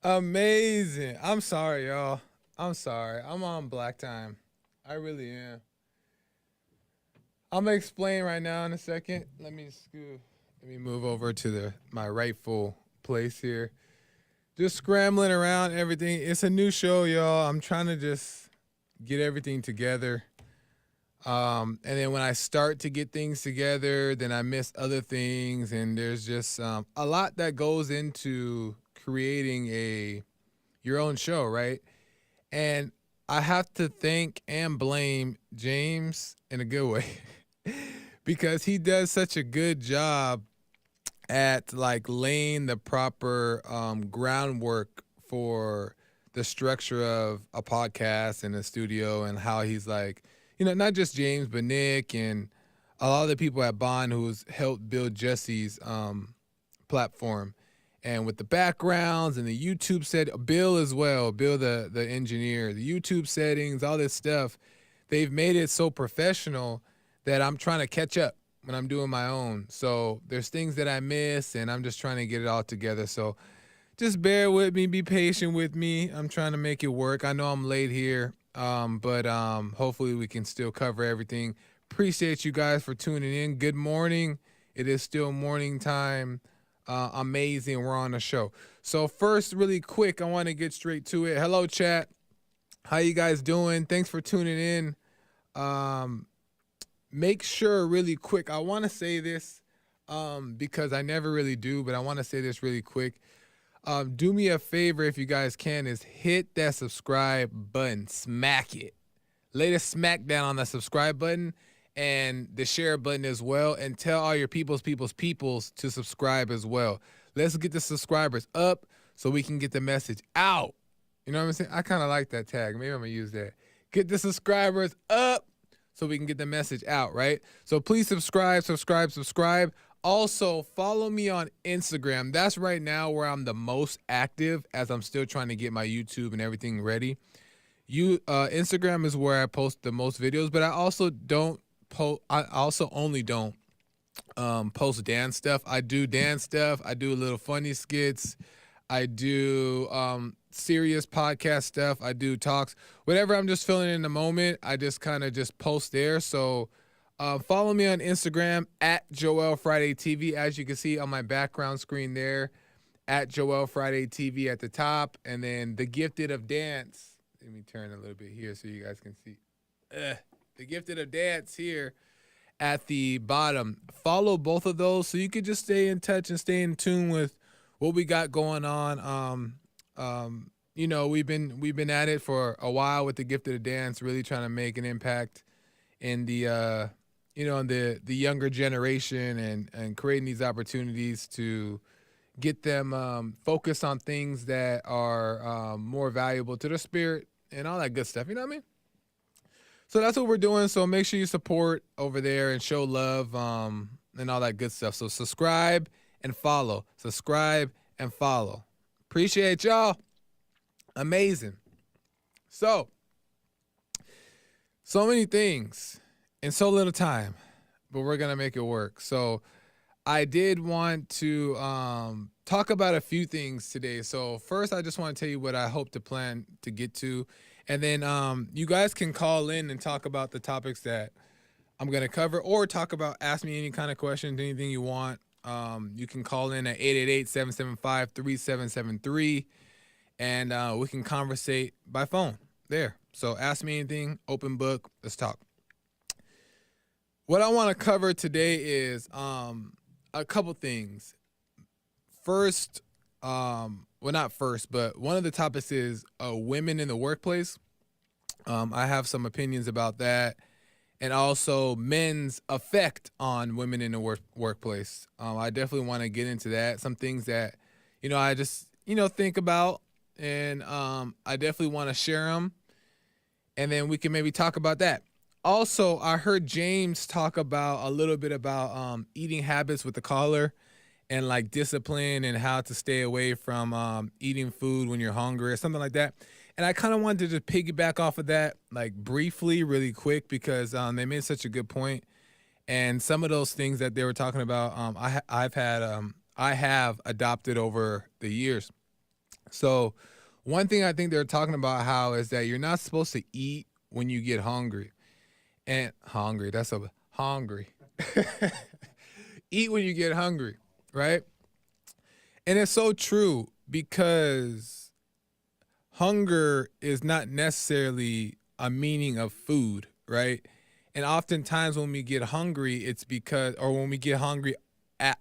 Amazing. I'm sorry, y'all. I'm sorry. I'm on black time. I really am. I'm gonna explain right now in a second. Let me move over to my rightful place here. Just scrambling around everything. It's a new show, y'all. I'm trying to just get everything together. And then when I start to get things together, then I miss other things, and there's just a lot that goes into creating a your own show, right? And I have to thank and blame James in a good way because he does such a good job at like laying the proper groundwork for the structure of a podcast and a studio and how he's like, not just James, but Nick and a lot of the people at Bond who's helped build Jesse's platform. And with the backgrounds and the YouTube set, Bill as well, Bill the engineer, the YouTube settings, all this stuff, they've made it so professional that I'm trying to catch up when I'm doing my own. So there's things that I miss, and I'm just trying to get it all together. So just bear with me, be patient with me. I'm trying to make it work. I know I'm late here, but hopefully we can still cover everything. Appreciate you guys for tuning in. Good morning. It is still morning time. Amazing. We're on the show. So first, really quick, I want to get straight to it. Hello, chat. How you guys doing? Thanks for tuning in. Make sure really quick. I want to say this because I never really do, but I want to say this really quick. Do me a favor if you guys can is hit that subscribe button. Smack it. Lay the smack down on the subscribe button and the share button as well, and tell all your peoples to subscribe as well. Let's get the subscribers up so we can get the message out. You know what I'm saying? I kind of like that tag. Maybe I'm going to use that. Get the subscribers up so we can get the message out, right? So please subscribe. Also, follow me on Instagram. That's right now where I'm the most active as I'm still trying to get my YouTube and everything ready. Instagram is where I post the most videos, but I also only don't post dance stuff. I do dance stuff. I do little funny skits. I do serious podcast stuff. I do talks. Whatever I'm just feeling in the moment, I just kind of just post there. So follow me on Instagram at Joel Friday TV, as you can see on my background screen there, at Joel Friday TV at the top, and then The Gifted of Dance. Let me turn a little bit here so you guys can see. The Gifted of Dance here at the bottom. Follow both of those so you can just stay in touch and stay in tune with what we got going on. We've been at it for a while with The Gifted of Dance, really trying to make an impact in the the younger generation and creating these opportunities to get them focused on things that are more valuable to their spirit and all that good stuff. You know what I mean? So that's what we're doing. So make sure you support over there and show love and all that good stuff. So subscribe and follow. Subscribe and follow. Appreciate y'all. Amazing. So many things in so little time, but we're going to make it work. So I did want to talk about a few things today. So first, I just want to tell you what I hope to plan to get to. And then you guys can call in and talk about the topics that I'm going to cover, or ask me any kind of questions, anything you want. You can call in at 888-775-3773, and we can conversate by phone there. So ask me anything, open book, let's talk. What I want to cover today is a couple things. First, not first, but one of the topics is women in the workplace. I have some opinions about that, and also men's effect on women in the workplace. I definitely want to get into that. Some things that, I just, think about, and I definitely want to share them, and then we can maybe talk about that. Also, I heard James talk about a little bit about eating habits with the caller and like discipline and how to stay away from eating food when you're hungry or something like that. And I kind of wanted to just piggyback off of that, like briefly, really quick, because they made such a good point. And some of those things that they were talking about, I have adopted over the years. So one thing I think they're talking about how is that you're not supposed to eat when you get hungry. And hungry, that's a hungry. Eat when you get hungry, right? And it's so true because hunger is not necessarily a meaning of food, right? And oftentimes when we get hungry, it's because, or when we get hungry,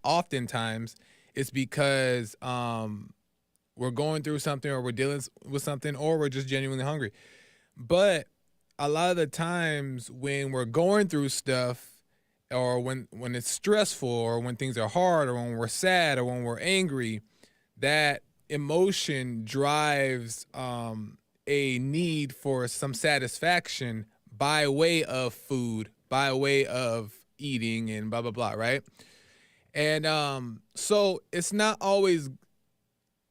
oftentimes it's because we're going through something, or we're dealing with something, or we're just genuinely hungry. But a lot of the times when we're going through stuff, or when it's stressful, or when things are hard, or when we're sad, or when we're angry, that emotion drives a need for some satisfaction by way of food, by way of eating, and blah blah blah, right? And so it's not always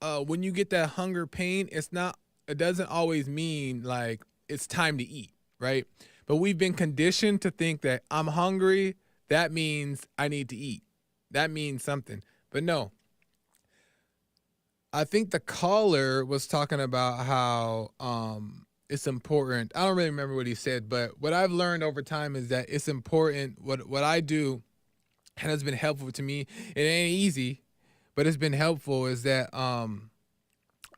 when you get that hunger pain, it doesn't always mean like it's time to eat, right? But we've been conditioned to think that I'm hungry, that means I need to eat. That means something. But no, I think the caller was talking about how it's important. I don't really remember what he said, but what I've learned over time is that it's important. What I do, and has been helpful to me. It ain't easy, but it's been helpful. Is that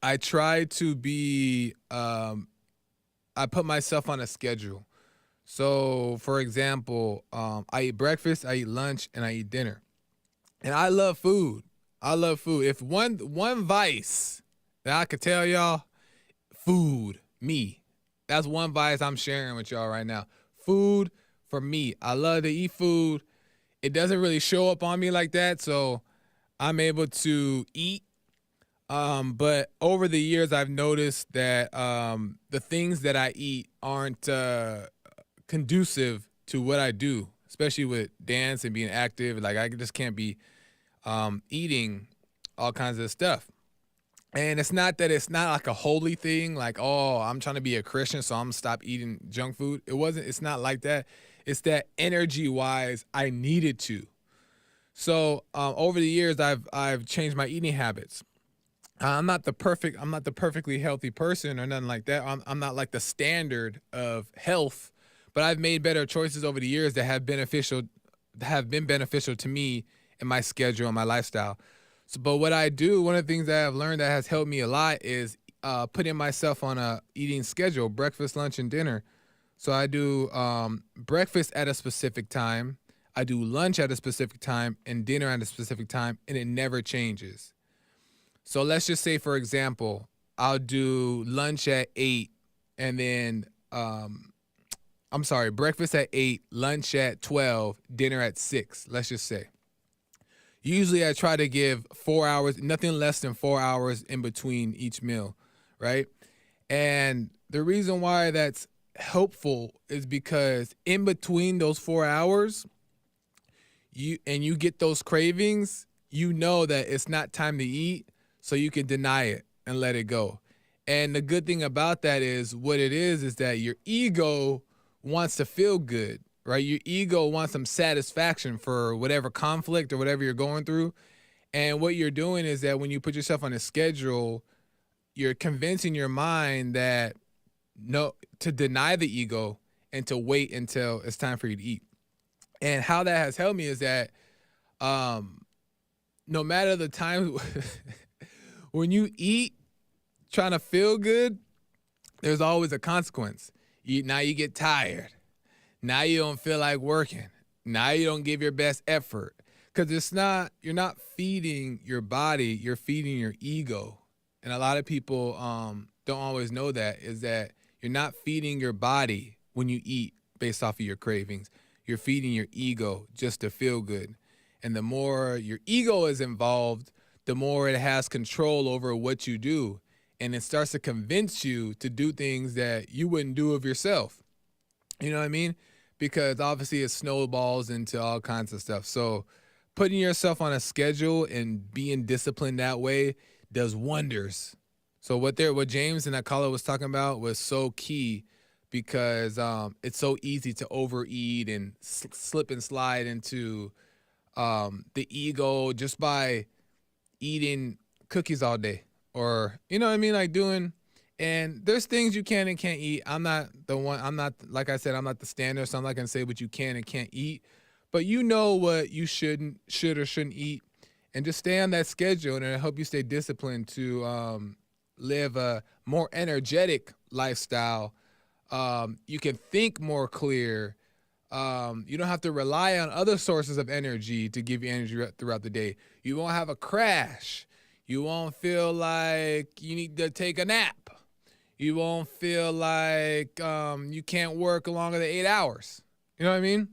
I try to be. I put myself on a schedule. So, for example, I eat breakfast, I eat lunch, and I eat dinner. And I love food. I love food. If one vice that I could tell y'all, food, me. That's one vice I'm sharing with y'all right now. Food for me. I love to eat food. It doesn't really show up on me like that, so I'm able to eat. But over the years, I've noticed that the things that I eat aren't conducive to what I do, especially with dance and being active. Like I just can't be eating all kinds of stuff. And it's not that it's not like a holy thing, like, oh, I'm trying to be a Christian, so I'm gonna stop eating junk food. It's not like that. It's that energy wise, I needed to. So over the years, I've changed my eating habits. I'm not the perfectly healthy person or nothing like that. I'm not like the standard of health, but I've made better choices over the years that have been beneficial to me in my schedule and my lifestyle. So, but what I do, one of the things that I've learned that has helped me a lot is putting myself on a eating schedule: breakfast, lunch, and dinner. So I do breakfast at a specific time, I do lunch at a specific time, and dinner at a specific time, and it never changes. So let's just say, for example, I'll do lunch at 8, and then I'm sorry, breakfast at 8, lunch at 12, dinner at 6. Let's just say. Usually I try to give 4 hours, nothing less than 4 hours in between each meal, right? And the reason why that's helpful is because in between those 4 hours, you get those cravings, you know that it's not time to eat, so you can deny it and let it go. And the good thing about that is what it is that your ego wants to feel good, right? Your ego wants some satisfaction for whatever conflict or whatever you're going through. And what you're doing is that when you put yourself on a schedule, you're convincing your mind that no, to deny the ego and to wait until it's time for you to eat. And how that has helped me is that um, no matter the time when you eat trying to feel good, there's always a consequence. Now you get tired. Now you don't feel like working. Now you don't give your best effort. Because you're not feeding your body, you're feeding your ego. And a lot of people don't always know that, is that you're not feeding your body when you eat based off of your cravings. You're feeding your ego just to feel good. And the more your ego is involved, the more it has control over what you do. And it starts to convince you to do things that you wouldn't do of yourself. You know what I mean? Because obviously it snowballs into all kinds of stuff. So putting yourself on a schedule and being disciplined that way does wonders. So what James and that caller was talking about was so key, because it's so easy to overeat and slip and slide into the ego just by eating cookies all day. or you know what I mean, like doing. And there's things you can and can't eat. I'm not the one. I'm not, like I said, I'm not the standard, so I'm not gonna say what you can and can't eat. But you know what you should or shouldn't eat, and just stay on that schedule, and it'll help you stay disciplined to live a more energetic lifestyle. You can think more clear. You don't have to rely on other sources of energy to give you energy throughout the day. You won't have a crash. You won't feel like you need to take a nap. You won't feel like you can't work longer than 8 hours. You know what I mean?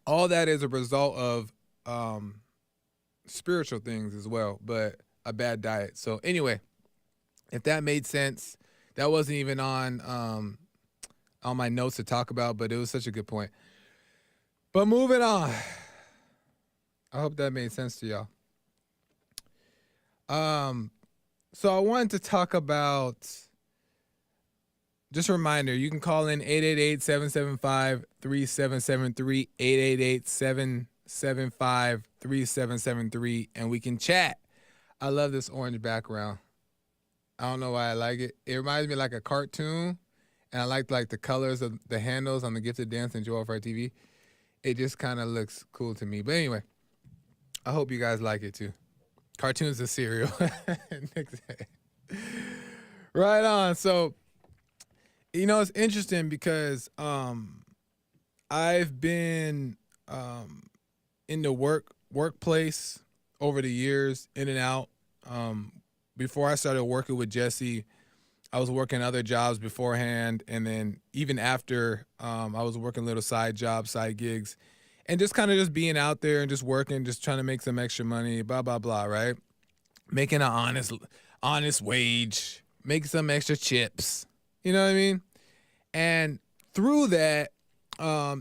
All that is a result of um, spiritual things as well, but a bad diet. So anyway, if that made sense, that wasn't even on my notes to talk about, but it was such a good point. But moving on, I hope that made sense to y'all. So I wanted to talk about, just a reminder, you can call in 888-775-3773, 888-775-3773, and we can chat. I love this orange background. I don't know why I like it. It reminds me of like a cartoon, and I like the colors of the handles on the Gifted Dance and JFTV. It just kind of looks cool to me. But anyway, I hope you guys like it too. Cartoons is cereal. Right on. So, you know, it's interesting because I've been in the workplace over the years, in and out. Before I started working with Jesse, I was working other jobs beforehand, and then even after, I was working little side jobs, side gigs, and just kind of just being out there and just working, just trying to make some extra money, blah blah blah, right? Making an honest wage, making some extra chips. You know what I mean? And through that,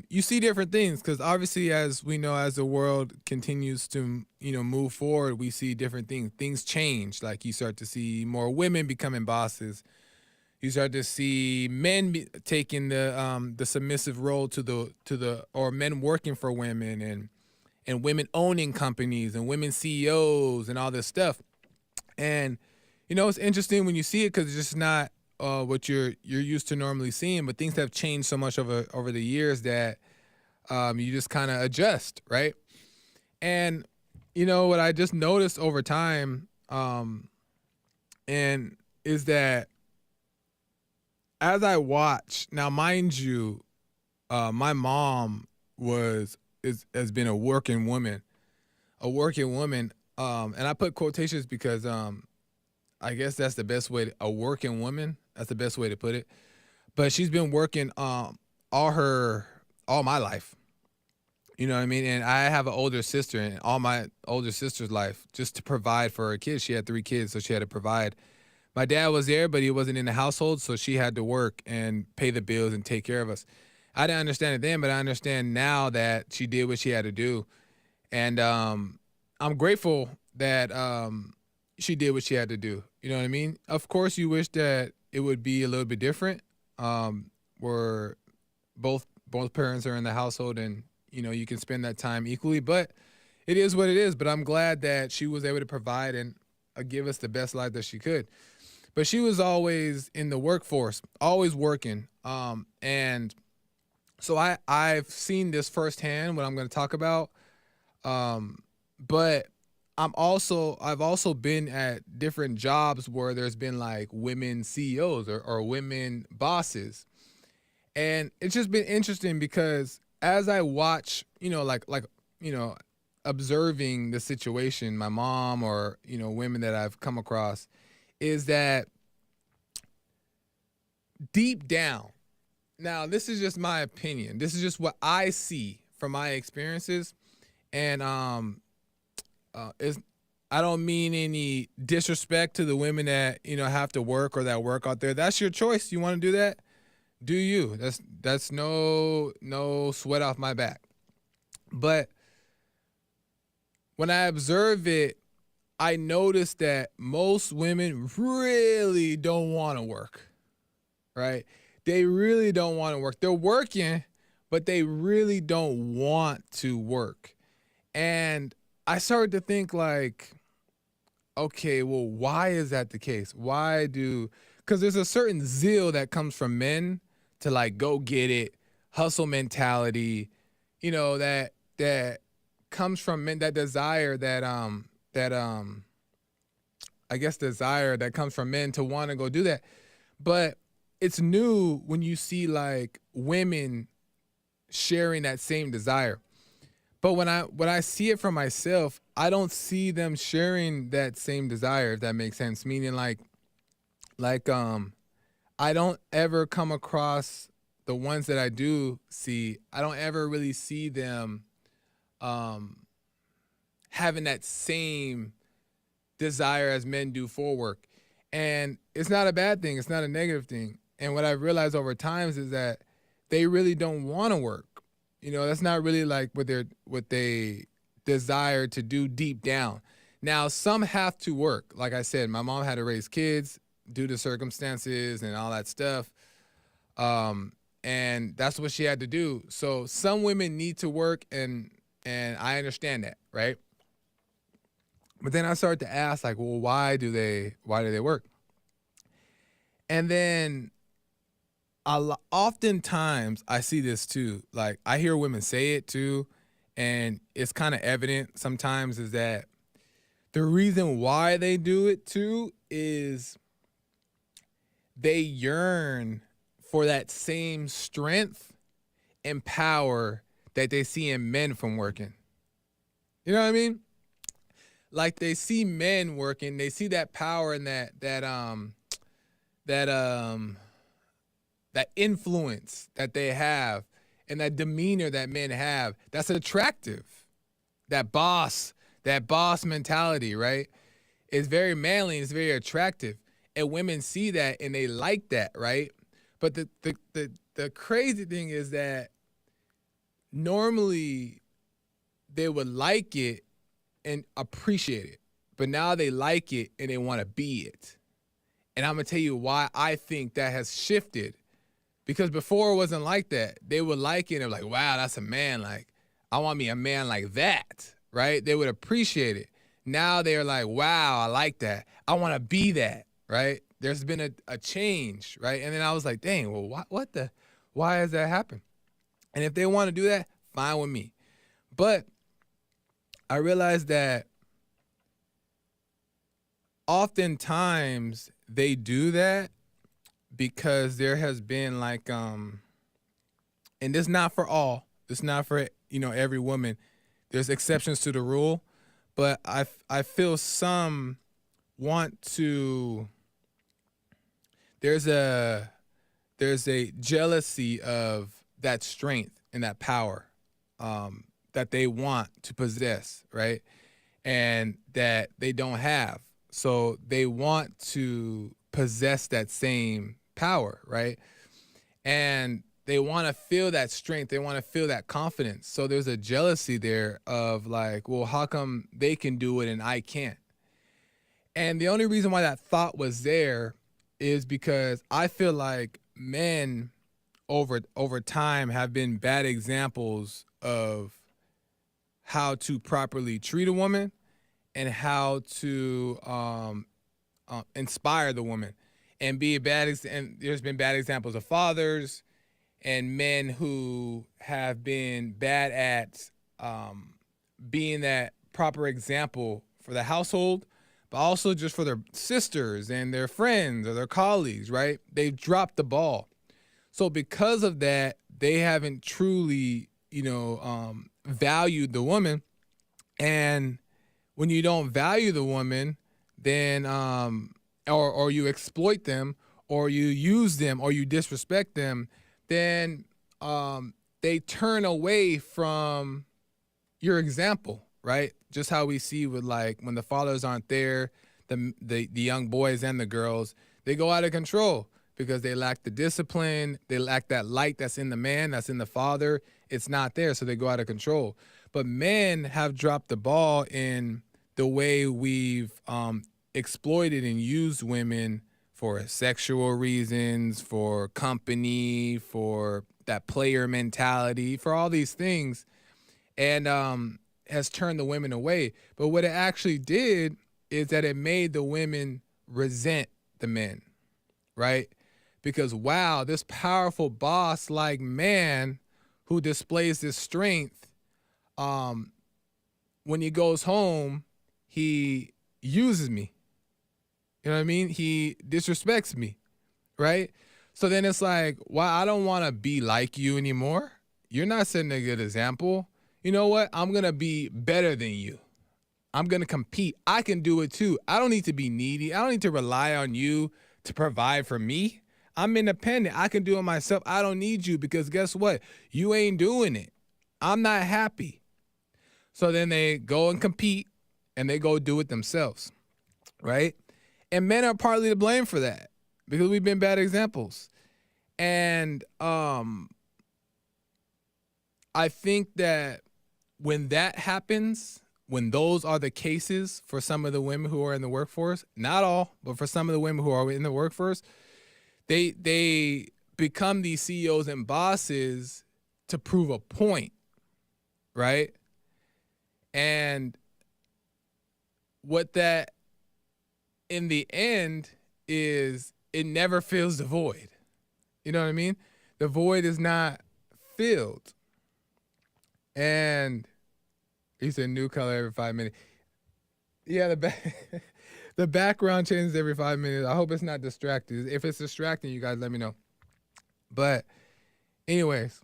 you see different things, because obviously, as we know, as the world continues to move forward, we see different things. Things change. Like you start to see more women becoming bosses. You start to see men taking the submissive role or men working for women, and women owning companies and women CEOs and all this stuff. And it's interesting when you see it, because it's just not what you're used to normally seeing. But things have changed so much over the years that you just kind of adjust, right? And what I just noticed over time, and is that as I watch now, mind you, my mom has been a working woman, and I put quotations because I guess that's the best way a working woman. That's the best way to put it. But she's been working all my life. You know what I mean? And I have an older sister, and all my older sister's life, just to provide for her kids. She had 3 kids, so she had to provide. My dad was there, but he wasn't in the household, so she had to work and pay the bills and take care of us. I didn't understand it then, but I understand now that she did what she had to do. And I'm grateful that she did what she had to do. You know what I mean? Of course, you wish that it would be a little bit different, where both parents are in the household, and you can spend that time equally. But it is what it is. But I'm glad that she was able to provide and give us the best life that she could. But she was always in the workforce, always working. And so I've seen this firsthand, what I'm going to talk about. But I've also been at different jobs where there's been like women CEOs or women bosses. And it's just been interesting because as I watch, observing the situation, my mom or, women that I've come across, is that deep down, now this is just my opinion. This is just what I see from my experiences. And I don't mean any disrespect to the women that, have to work or that work out there. That's your choice. You want to do that? Do you? That's no sweat off my back. But when I observe it, I notice that most women really don't want to work, right? They really don't want to work. They're working, but they really don't want to work. And I started to think like, okay, well, why is that the case? Why do, because there's a certain zeal that comes from men to like go get it, hustle mentality, that comes from men, that desire that I guess desire that comes from men to want to go do that. But it's new when you see like women sharing that same desire. But when I see it for myself, I don't see them sharing that same desire, if that makes sense. Meaning like I don't ever come across the ones that I do see, I don't ever really see them um having that same desire as men do for work. And it's not a bad thing, it's not a negative thing. And what I've realized over times is that they really don't want to work. That's not really like what they desire to do deep down. Now, some have to work. Like I said, my mom had to raise kids due to circumstances and all that stuff. And that's what she had to do. So some women need to work, and I understand that, right? But then I started to ask, like, well, why do they work? And then oftentimes I see this too. Like I hear women say it too, and it's kind of evident sometimes is that the reason why they do it too is they yearn for that same strength and power that they see in men from working. You know what I mean? Like they see men working, they see that power and that that influence that they have and that demeanor that men have. That's attractive. That boss mentality, right? It's very manly, it's very attractive. And women see that and they like that, right? But the crazy thing is that normally they would like it and appreciate it. But now they like it and they want to be it. And I'm going to tell you why I think that has shifted. Because before it wasn't like that. They would like it and they're like, wow, that's a man. Like, I want me a man like that, right? They would appreciate it. Now they're like, wow, I like that. I want to be that, right? There's been a change, right? And then I was like, dang, well, why has that happened? And if they want to do that, fine with me. But I realized that oftentimes they do that because there has been like and this not for all, this not for every woman, there's exceptions to the rule, but I feel some want to, there's a jealousy of that strength and that power that they want to possess, right? And that they don't have. So they want to possess that same power, right? And they want to feel that strength. They want to feel that confidence. So there's a jealousy there of like, well, how come they can do it and I can't? And the only reason why that thought was there is because I feel like men over time have been bad examples of how to properly treat a woman and how to inspire the woman, and be a and there's been bad examples of fathers and men who have been bad at being that proper example for the household, but also just for their sisters and their friends or their colleagues, right? They've dropped the ball. So because of that, they haven't truly, valued the woman. And when you don't value the woman, then or you exploit them, or you use them, or you disrespect them, then they turn away from your example, right? Just how we see with like when the fathers aren't there, the young boys and the girls, they go out of control because they lack the discipline, they lack that light that's in the man, that's in the father. It's not there, so they go out of control. But men have dropped the ball in the way we've exploited and used women for sexual reasons, for company, for that player mentality, for all these things, and has turned the women away. But what it actually did is that it made the women resent the men, right? Because, wow, this powerful boss like man who displays this strength, when he goes home, he uses me. You know what I mean? He disrespects me, right? So then it's like, well, I don't want to be like you anymore. You're not setting a good example. You know what? I'm going to be better than you. I'm going to compete. I can do it too. I don't need to be needy. I don't need to rely on you to provide for me. I'm independent. I can do it myself. I don't need you because guess what? You ain't doing it. I'm not happy. So then they go and compete and they go do it themselves, right? And men are partly to blame for that because we've been bad examples. And I think that when that happens, when those are the cases for some of the women who are in the workforce, not all, but for some of the women who are in the workforce, they become these CEOs and bosses to prove a point, right? And what that in the end is, it never fills the void. You know what I mean? The void is not filled. And he said new color every 5 minutes. Yeah, the background changes every 5 minutes. I hope it's not distracting. If it's distracting, you guys let me know. But anyways,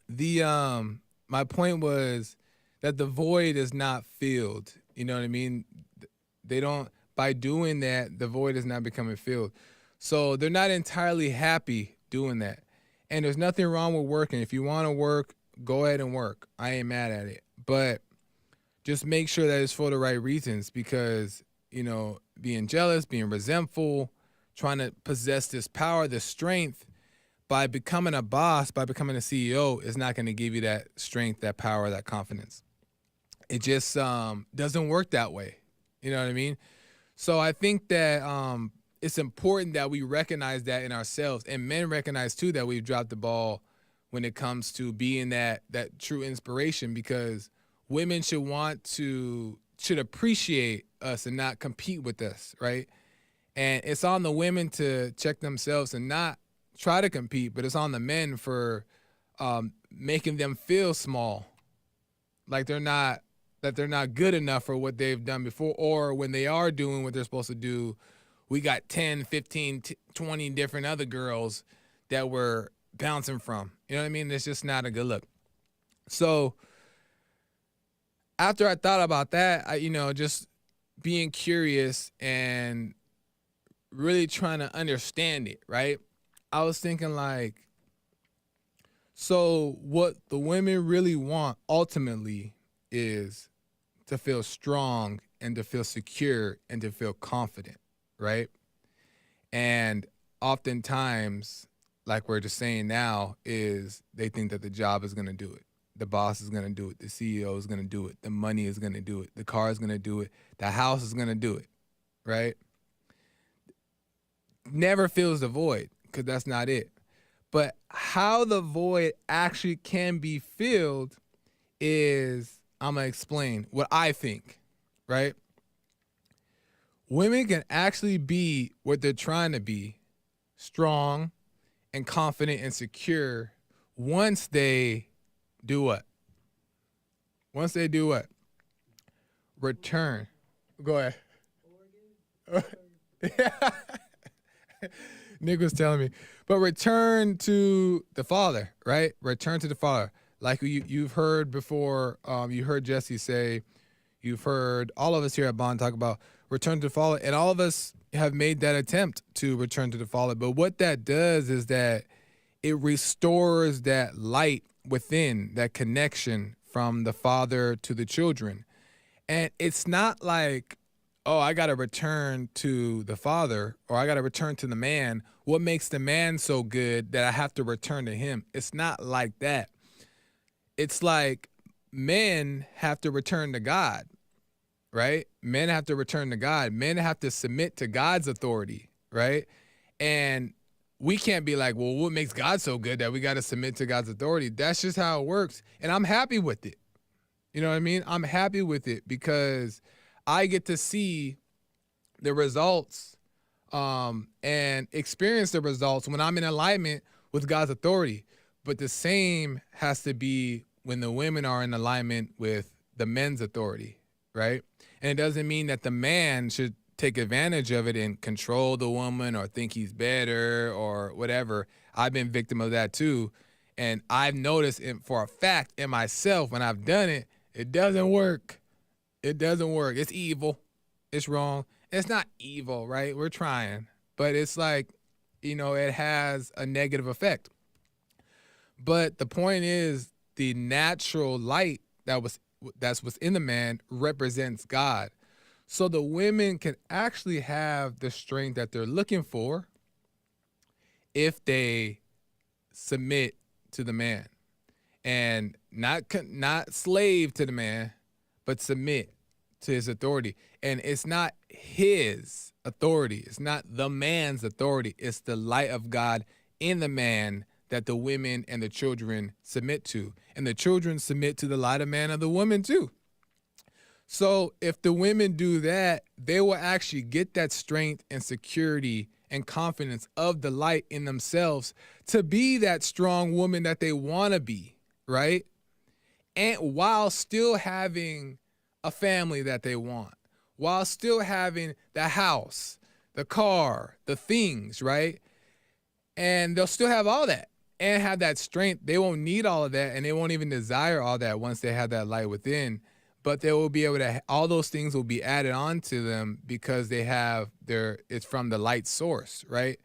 my point was that the void is not filled. You know what I mean? They don't, by doing that, the void is not becoming filled. So they're not entirely happy doing that. And there's nothing wrong with working. If you want to work, go ahead and work. I ain't mad at it. But just make sure that it's for the right reasons because, you know, being jealous, being resentful, trying to possess this power, this strength, by becoming a boss, by becoming a CEO, is not going to give you that strength, that power, that confidence. It just doesn't work that way. You know what I mean? So I think that it's important that we recognize that in ourselves, and men recognize too that we've dropped the ball when it comes to being that true inspiration, because women should appreciate us and not compete with us, right? And it's on the women to check themselves and not try to compete, but it's on the men for making them feel small, like they're not good enough for what they've done before, or when they are doing what they're supposed to do, we got 10, 15, 20 different other girls that we're bouncing from. You know what I mean? It's just not a good look. So after I thought about that, just being curious and really trying to understand it, right? I was thinking like, so what the women really want ultimately is to feel strong and to feel secure and to feel confident, right? And oftentimes, like we're just saying now, is they think that the job is going to do it. The boss is going to do it. The CEO is going to do it. The money is going to do it. The car is going to do it. The house is going to do it, right? Never fills the void because that's not it. But how the void actually can be filled is, I'm going to explain what I think, right? Women can actually be what they're trying to be, strong and confident and secure, once they do what? Once they do what? Return. Go ahead. Nick was telling me. But return to the Father, right? Return to the Father. Like you've heard before, you heard Jesse say, you've heard all of us here at Bond talk about return to the Father, and all of us have made that attempt to return to the Father. But what that does is that it restores that light within, that connection from the Father to the children. And it's not like, oh, I got to return to the Father, or I got to return to the man. What makes the man so good that I have to return to him? It's not like that. It's like men have to return to God, right? Men have to return to God. Men have to submit to God's authority, right? And we can't be like, well, what makes God so good that we got to submit to God's authority? That's just how it works. And I'm happy with it. You know what I mean? I'm happy with it because I get to see the results and experience the results when I'm in alignment with God's authority. But the same has to be when the women are in alignment with the men's authority, right? And it doesn't mean that the man should take advantage of it and control the woman or think he's better or whatever. I've been victim of that too. And I've noticed for a fact in myself when I've done it, it doesn't work. It doesn't work. It's evil. It's wrong. It's not evil, right? We're trying. But it's like, it has a negative effect. But the point is the natural light that's within the man represents God. So the women can actually have the strength that they're looking for if they submit to the man and not slave to the man, but submit to his authority. And it's not his authority. It's not the man's authority. It's the light of God in the man that the women and the children submit to. And the children submit to the light of man of the woman too. So if the women do that, they will actually get that strength and security and confidence of the light in themselves to be that strong woman that they want to be, right? And while still having a family that they want, while still having the house, the car, the things, right? And they'll still have all that and have that strength. They won't need all of that, and they won't even desire all that once they have that light within. But they will be able to, all those things will be added on to them because they have it's from the light source, right?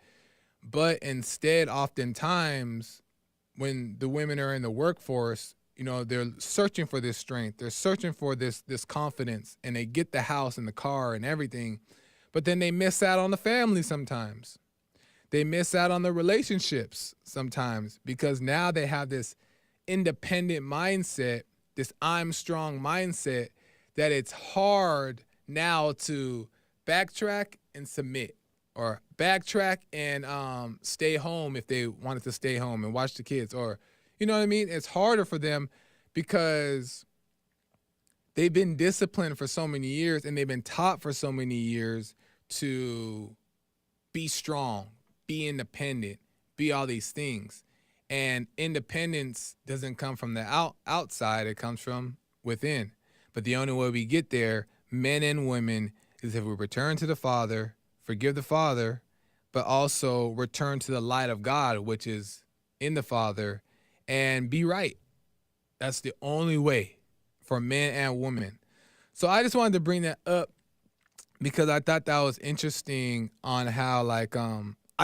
But instead, oftentimes, when the women are in the workforce, they're searching for this strength. They're searching for this confidence, and they get the house and the car and everything. But then they miss out on the family sometimes. They miss out on the relationships sometimes because now they have this independent mindset, this I'm strong mindset, that it's hard now to backtrack and submit, or backtrack and stay home if they wanted to stay home and watch the kids, or, you know what I mean? It's harder for them because they've been disciplined for so many years and they've been taught for so many years to be strong, be independent, be all these things. And independence doesn't come from the outside, it comes from within. But the only way we get there, men and women, is if we return to the Father, forgive the Father, but also return to the light of God, which is in the Father, and be right. That's the only way for men and women. So I just wanted to bring that up because I thought that was interesting on how, I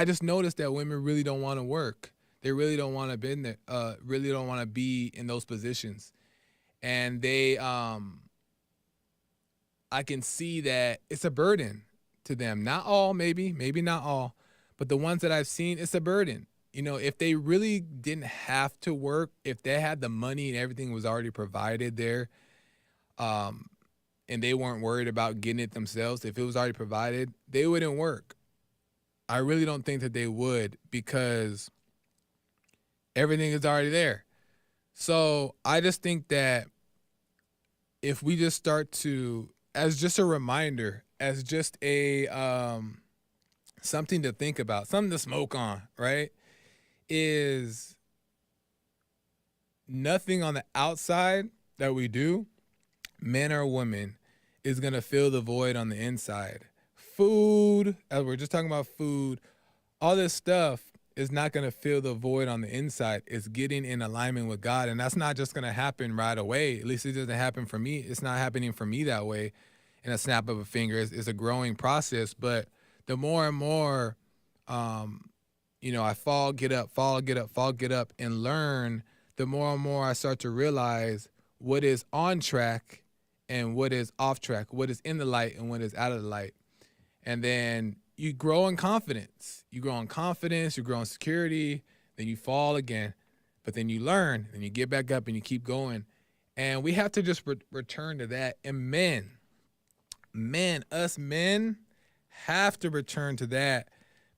just noticed that women really don't want to work. They really don't want to be in there, really don't want to be in those positions. And they, I can see that it's a burden to them. Not all, maybe not all, but the ones that I've seen, it's a burden. If they really didn't have to work, if they had the money and everything was already provided there, and they weren't worried about getting it themselves, if it was already provided, they wouldn't work. I really don't think that they would because everything is already there. So I just think that if we just start to, as just a reminder, as just a something to think about, something to smoke on, right? Is nothing on the outside that we do, men or women, is going to fill the void on the inside. Food, as we're just talking about food, all this stuff is not going to fill the void on the inside. It's getting in alignment with God. And that's not just going to happen right away. At least it doesn't happen for me. It's not happening for me that way in a snap of a finger. It's a growing process. But the more and more, I fall, get up, and learn, the more and more I start to realize what is on track and what is off track, what is in the light and what is out of the light. And then you grow in confidence. You grow in security, then you fall again. But then you learn, and you get back up and you keep going. And we have to just return to that. And us men have to return to that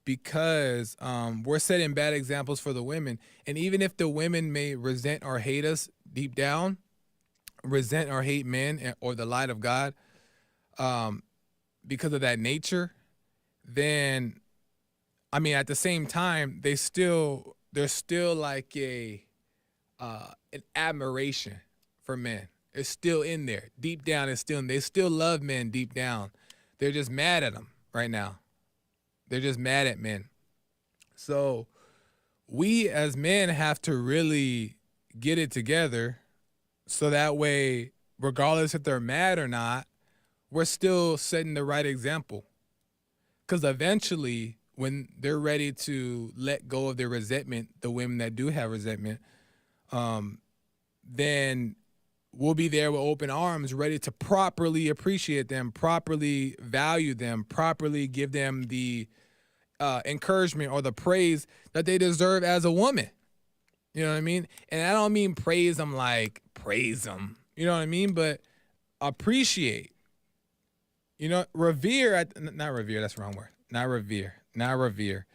because we're setting bad examples for the women. And even if the women may resent or hate us deep down, resent or hate men or the light of God, because of that nature, then I mean at the same time there's still like an admiration for men. It's still in there. Deep down it's still they still love men deep down. They're just mad at them right now. They're just mad at men. So we as men have to really get it together so that way, regardless if they're mad or not, we're still setting the right example. Because eventually, when they're ready to let go of their resentment, the women that do have resentment, then we'll be there with open arms, ready to properly appreciate them, properly value them, properly give them the encouragement or the praise that they deserve as a woman. You know what I mean? And I don't mean praise them like praise them. You know what I mean? But appreciate. You know, revere, not revere, that's the wrong word. Not revere.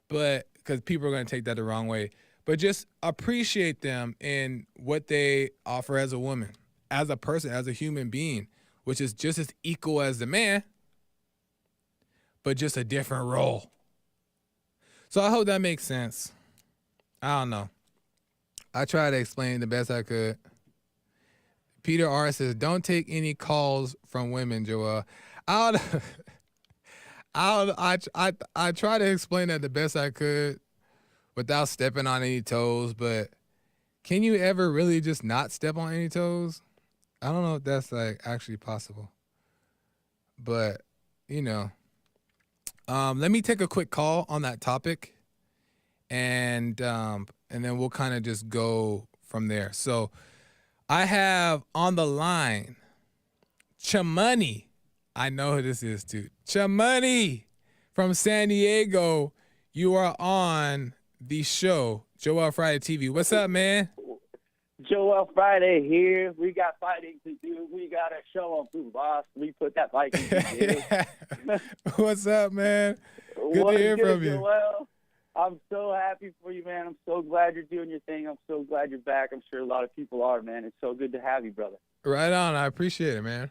But because people are going to take that the wrong way. But just appreciate them in what they offer as a woman, as a person, as a human being, which is just as equal as the man, but just a different role. So I hope that makes sense. I don't know. I tried to explain the best I could. Peter R. says, don't take any calls from women, Joel. I try to explain that the best I could without stepping on any toes, but can you ever really just not step on any toes? I don't know if that's like actually possible. But, you know, let me take a quick call on that topic and then we'll kind of just go from there. So I have on the line Chamonix. I know who this is too. Chamonix from San Diego. You are on the show, Joel Friday TV. What's up, man? Joel Friday here. We got fighting to do. We got a show on Food Boss. We put that fighting to do. What's up, man? Good to hear from you. Joel? I'm so happy for you, man. I'm so glad you're doing your thing. I'm so glad you're back. I'm sure a lot of people are, man. It's so good to have you, brother. Right on. I appreciate it, man.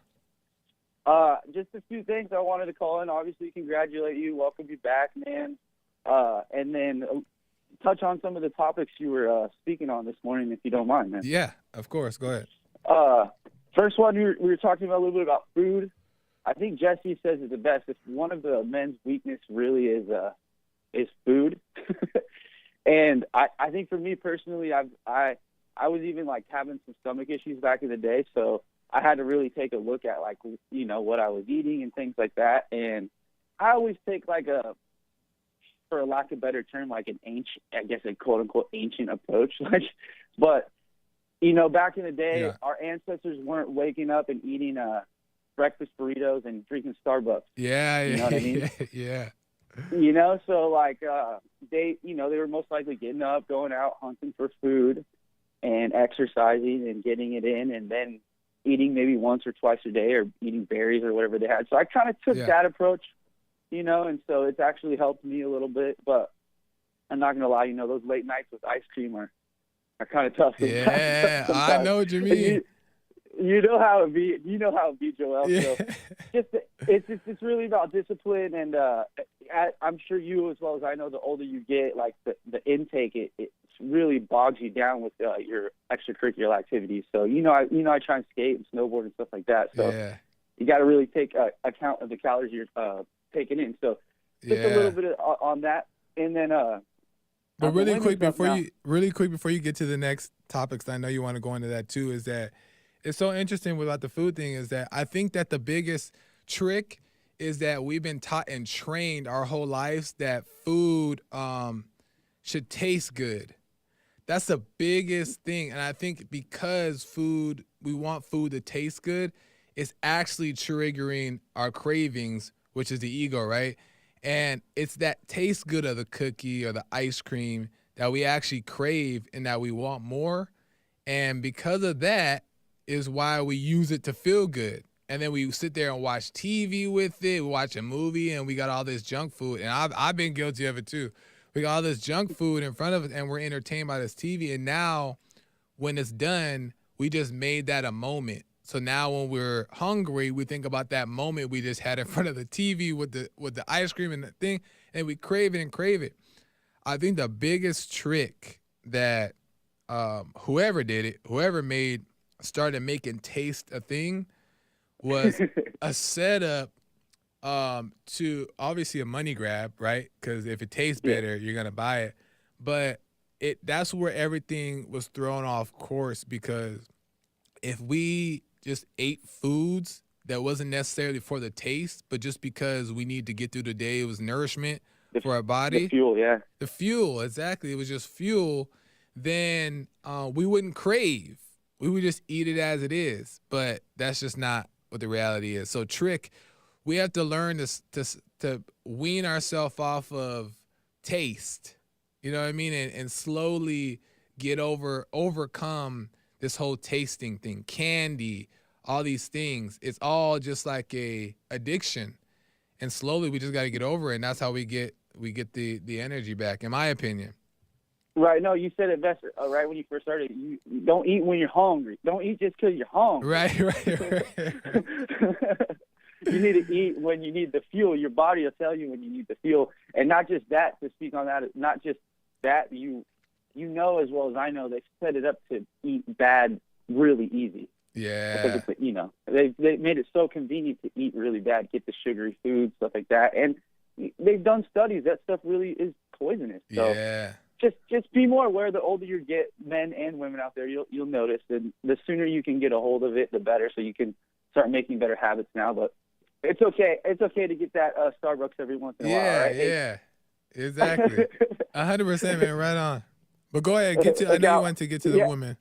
Just a few things I wanted to call in. Obviously, congratulate you. Welcome you back, man. And then touch on some of the topics you were speaking on this morning, if you don't mind, man. Yeah, of course. Go ahead. First one, we were talking about a little bit about food. I think Jesse says it the best. If one of the men's weakness really is food. And I think for me personally, I was even like having some stomach issues back in the day, so I had to really take a look at like, you know, what I was eating and things like that. And I always take like for a lack of a better term, like an ancient, I guess a quote unquote ancient approach. Like, but you know, back in the day, yeah, our ancestors weren't waking up and eating breakfast burritos and drinking Starbucks. Yeah, you know what I mean? Yeah. You know, so like they were most likely getting up, going out hunting for food, and exercising and getting it in, and then eating maybe once or twice a day, or eating berries or whatever they had. So I kind of took that approach, you know, and so it's actually helped me a little bit. But I'm not gonna lie, you know, those late nights with ice cream are kind of tough. Yeah, I know what you mean. You know how it be. You know how it be, Joel. Yeah. So it's really about discipline, and I'm sure you, as well as I know, the older you get, like the intake, it really bogs you down with your extracurricular activities. So you know I try and skate and snowboard and stuff like that. So you got to really take account of the calories you're taking in. So just a little bit on that, and then. But really quick before you get to the next topics, I know you want to go into that too. Is that it's so interesting about the food thing is that I think that the biggest trick is that we've been taught and trained our whole lives that food should taste good. That's the biggest thing. And I think because we want food to taste good, it's actually triggering our cravings, which is the ego, right? And it's that taste good of the cookie or the ice cream that we actually crave and that we want more. And because of that is why we use it to feel good. And then we sit there and watch TV with it, we watch a movie, and we got all this junk food. And I've been guilty of it too. We got all this junk food in front of us, and we're entertained by this TV. And now when it's done, we just made that a moment. So now when we're hungry, we think about that moment we just had in front of the TV with the ice cream and the thing, and we crave it and crave it. I think the biggest trick that whoever did it, whoever started making taste a thing, was a setup to obviously a money grab, right? Because if it tastes better, you're gonna buy it. But that's where everything was thrown off course, because if we just ate foods that wasn't necessarily for the taste, but just because we need to get through the day, it was nourishment for our body. The fuel, yeah. The fuel, exactly. It was just fuel. Then we wouldn't crave. We would just eat it as it is. But that's just not what the reality is. So we have to learn to wean ourselves off of taste. You know what I mean? And slowly overcome this whole tasting thing, candy, all these things. It's all just like a addiction. And slowly we just got to get over it. And that's how we get the energy back, in my opinion. Right. No, you said it best right when you first started. You don't eat when you're hungry. Don't eat just because you're hungry. Right. You need to eat when you need the fuel. Your body will tell you when you need the fuel. And not just that, to speak on that, not just that, you know as well as I know, they set it up to eat bad really easy. Yeah. Because they made it so convenient to eat really bad, get the sugary food, stuff like that. And they've done studies. That stuff really is poisonous. So yeah. Just be more aware. The older you get, men and women out there, you'll notice. And the sooner you can get a hold of it, the better. So you can start making better habits now. But it's okay. It's okay to get that Starbucks every once in a while. Right? Yeah. Exactly. 100%, man. Right on. But go ahead. I know you want to get to the woman.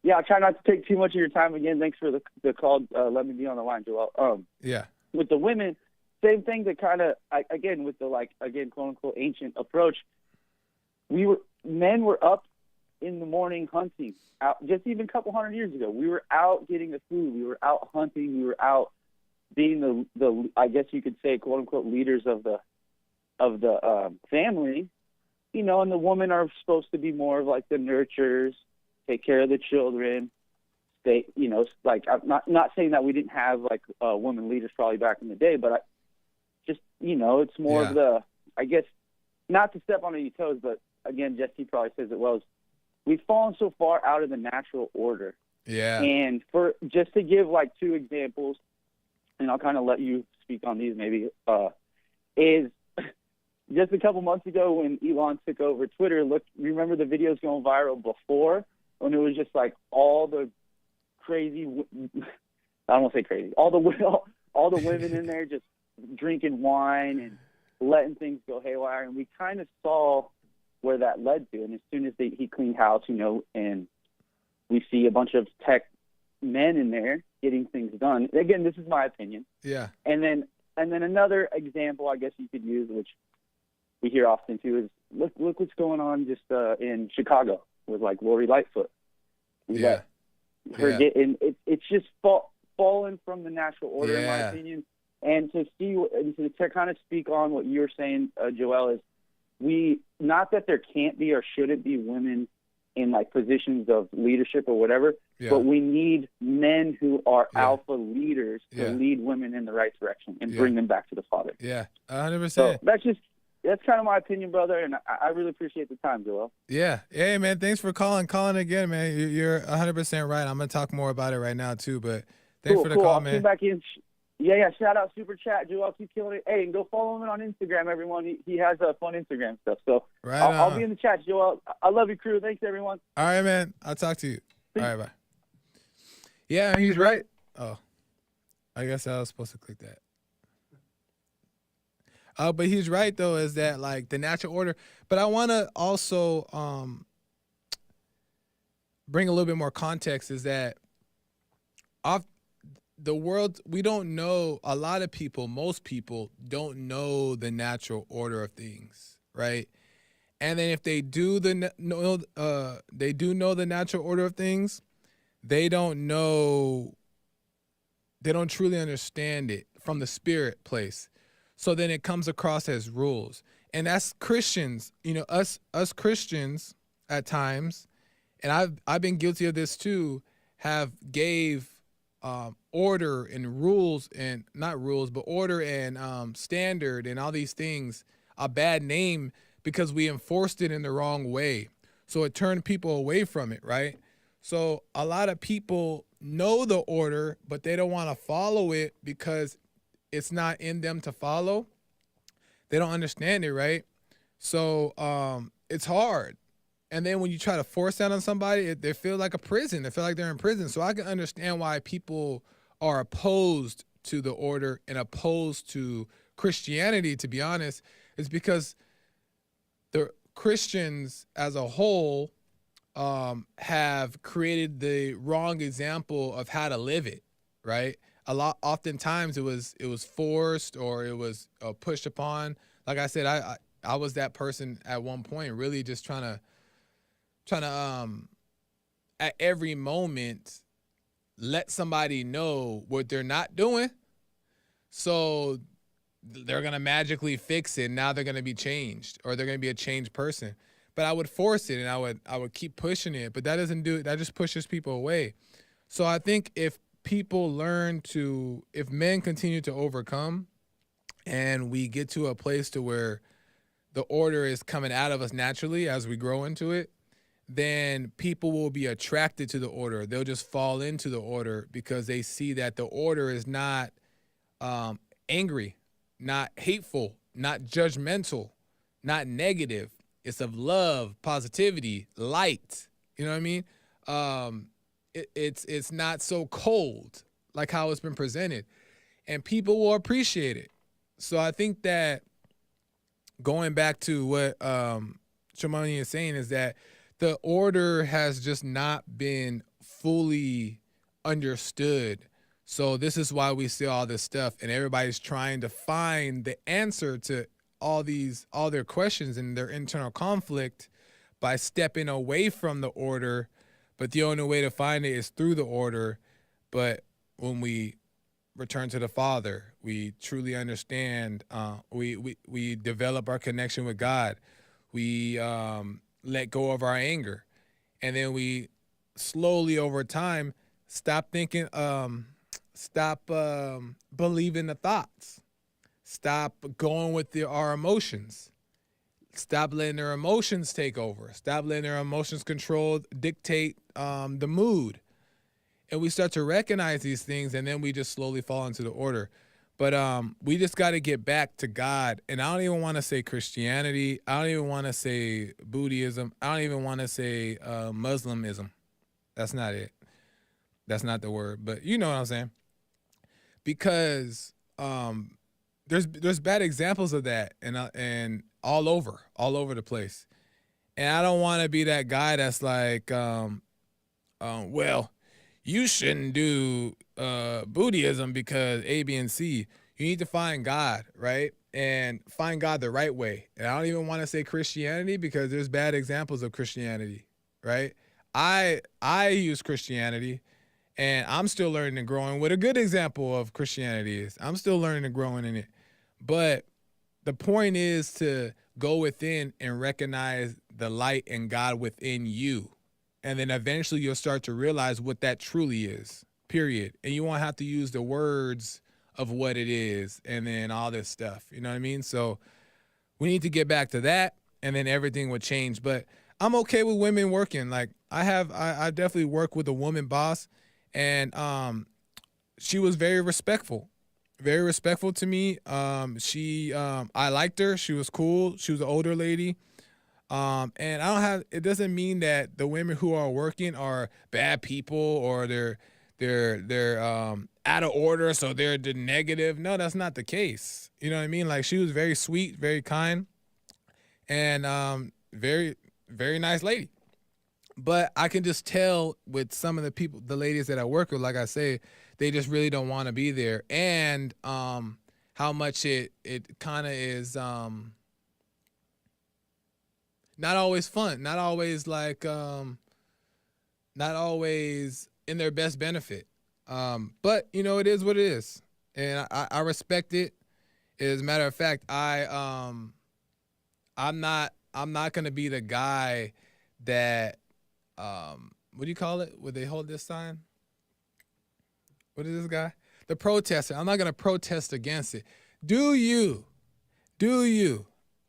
Yeah, I'll try not to take too much of your time again. Thanks for the call. Let me be on the line, Joel. Yeah. With the women, same thing. That kind of again with the quote unquote ancient approach. Men were up in the morning hunting. Out just even a couple hundred years ago, we were out getting the food. We were out hunting. We were out being the I guess you could say quote unquote leaders of the family. You know, and the women are supposed to be more of like the nurturers, take care of the children. They, you know, like I'm not saying that we didn't have like women leaders probably back in the day, but just, you know, it's more of the, I guess, not to step on any toes, but again, Jesse probably says it well, is we've fallen so far out of the natural order. Yeah. And for just to give like two examples, and I'll kind of let you speak on these maybe, is just a couple months ago when Elon took over Twitter, remember the videos going viral before when it was just like all the crazy, I don't want to say crazy, all the women in there just drinking wine and letting things go haywire. And we kind of saw where that led to. And as soon as he cleaned house, you know, and we see a bunch of tech men in there getting things done. Again, this is my opinion. Yeah. And then another example I guess you could use, which we hear often too, is look what's going on just in Chicago with like Lori Lightfoot. It's just fallen from the natural order in my opinion. And to kind of speak on what you're saying, Joel, is not that there can't be or shouldn't be women in like positions of leadership or whatever, but we need men who are alpha leaders to lead women in the right direction and bring them back to the Father. Yeah, 100%. So that's kind of my opinion, brother, and I really appreciate the time, Joel. Yeah. Hey, man, thanks for calling again, man. You're 100% right. I'm going to talk more about it right now, too, but thanks for the call, man. I'll back in. Yeah, shout out Super Chat, Joel. Keep killing it. Hey, and go follow him on Instagram, everyone. He has fun Instagram stuff. So I'll be in the chat, Joel. I love you, crew. Thanks, everyone. All right, man. I'll talk to you. All right, bye. Yeah, he's right. Oh, I guess I was supposed to click that. But he's right, though, is that like the natural order. But I want to also bring a little bit more context, is that the world, we don't know, a lot of people, most people don't know the natural order of things, right? And then if they do know the natural order of things, they don't truly understand it from the spirit place. So then it comes across as rules. And as Christians, you know, us Christians at times, and I've been guilty of this too, have gave order and rules, and not rules, but order and standard and all these things a bad name because we enforced it in the wrong way. So it turned people away from it, right? So a lot of people know the order, but they don't want to follow it because it's not in them to follow. They don't understand it, right? So it's hard. And then when you try to force that on somebody, they feel like a prison. They feel like they're in prison. So I can understand why people are opposed to the order and opposed to Christianity, to be honest, is because the Christians as a whole have created the wrong example of how to live it, right? Oftentimes it was forced or it was pushed upon. Like I said, I was that person at one point, really just trying to at every moment let somebody know what they're not doing, so they're gonna magically fix it. Now they're gonna be changed, or they're gonna be a changed person. But I would force it, and I would keep pushing it. But that doesn't do it. That just pushes people away. So I think if men continue to overcome, and we get to a place to where the order is coming out of us naturally as we grow into it, then people will be attracted to the order. They'll just fall into the order because they see that the order is not angry, not hateful, not judgmental, not negative. It's of love, positivity, light. You know what I mean? It's not so cold like how it's been presented, and people will appreciate it. So I think that going back to what Shimoni is saying is that the order has just not been fully understood. So this is why we see all this stuff, and everybody's trying to find the answer to all their questions and their internal conflict by stepping away from the order. But the only way to find it is through the order. But when we return to the Father, we truly understand. We develop our connection with God. We let go of our anger, and then we slowly over time stop thinking, stop believing the thoughts, stop going with our emotions, stop letting their emotions take over, stop letting their emotions dictate the mood. And we start to recognize these things, and then we just slowly fall into the order. But we just got to get back to God. And I don't even want to say Christianity. I don't even want to say Buddhism. I don't even want to say Muslimism. That's not it. That's not the word. But you know what I'm saying. Because there's bad examples of that, and all over the place. And I don't want to be that guy that's like, well, you shouldn't do Buddhism because A, B, and C. You need to find God, right? And find God the right way. And I don't even want to say Christianity because there's bad examples of Christianity, right? I use Christianity, and I'm still learning and growing. What a good example of Christianity is, I'm still learning and growing in it. But the point is to go within and recognize the light and God within you. And then eventually you'll start to realize what that truly is, period. And you won't have to use the words of what it is and then all this stuff. You know what I mean? So we need to get back to that, and then everything would change. But I'm okay with women working. Like I definitely work with a woman boss, and she was very respectful to me. I liked her. She was cool. She was an older lady. And it doesn't mean that the women who are working are bad people or they're out of order, so they're the negative. No, that's not the case. You know what I mean? Like, she was very sweet, very kind, and very, very nice lady. But I can just tell with some of the ladies that I work with, like I say, they just really don't want to be there. And how much it kind of is not always fun, not always not always in their best benefit. But it is what it is, and I respect it. As a matter of fact, I'm not gonna be the guy that what do you call it? Would they hold this sign? What is this guy? The protester. I'm not gonna protest against it. Do you? Do you?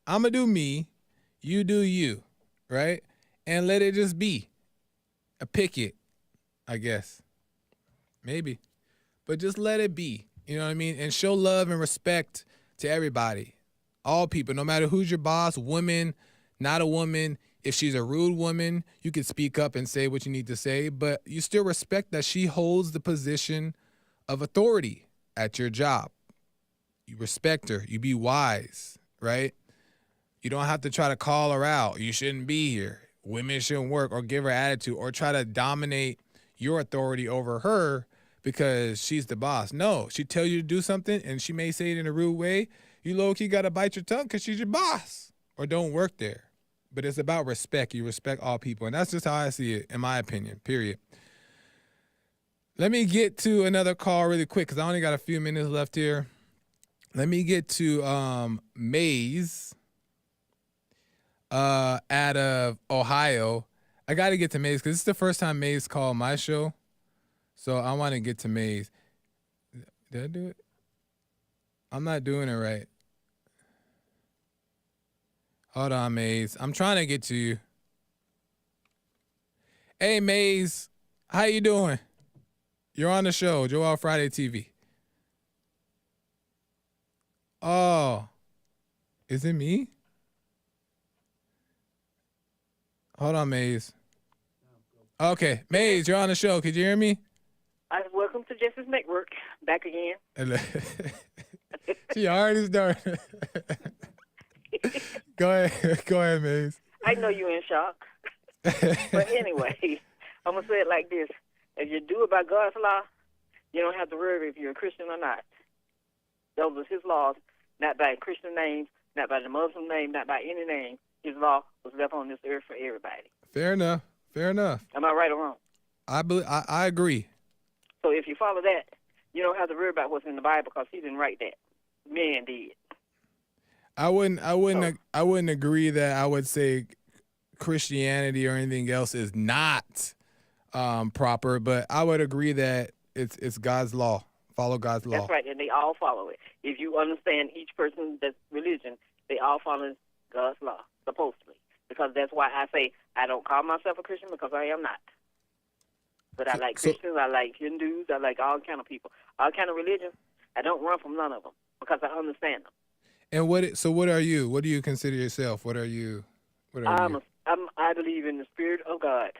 I'm gonna do me. You do you, right? And let it just be a picket, I guess. Maybe, but just let it be. You know what I mean? And show love and respect to everybody, all people, no matter who's your boss, woman, not a woman. If she's a rude woman, you can speak up and say what you need to say, but you still respect that she holds the position of authority at your job. You respect her. You be wise, right? You don't have to try to call her out. You shouldn't be here. Women shouldn't work or give her attitude or try to dominate your authority over her because she's the boss. No, she tell you to do something and she may say it in a rude way. You low-key got to bite your tongue because she's your boss or don't work there. But it's about respect. You respect all people. And that's just how I see it, in my opinion, period. Let me get to another call really quick because I only got a few minutes left here. Let me get to Maze out of Ohio. I got to get to Maze because this is the first time Maze called my show. So I want to get to Maze. Did I do it? I'm not doing it right. Hold on, Maze. I'm trying to get to you. Hey, Maze. How you doing? You're on the show, Joel Friday TV. Oh. Is it me? Hold on, Maze. Okay. Maze, you're on the show. Could you hear me? Welcome to Justice Network. Back again. She already started. Go ahead, Maze. I know you're in shock. But anyway, I'm going to say it like this. If you do it by God's law, you don't have to worry if you're a Christian or not. Those are his laws, not by a Christian name, not by the Muslim name, not by any name. His law was left on this earth for everybody. Fair enough. Fair enough. Am I right or wrong? I agree. So if you follow that, you don't have to worry about what's in the Bible because he didn't write that. Man did. I wouldn't agree that I would say Christianity or anything else is not proper, but I would agree that it's God's law. Follow God's law. That's right, and they all follow it. If you understand each person's religion, they all follow God's law, supposedly. Because that's why I say I don't call myself a Christian because I am not. But I like Christians, I like Hindus, I like all kind of people, all kind of religions. I don't run from none of them because I understand them. And what are you? What do you consider yourself? What are you? I believe in the spirit of God,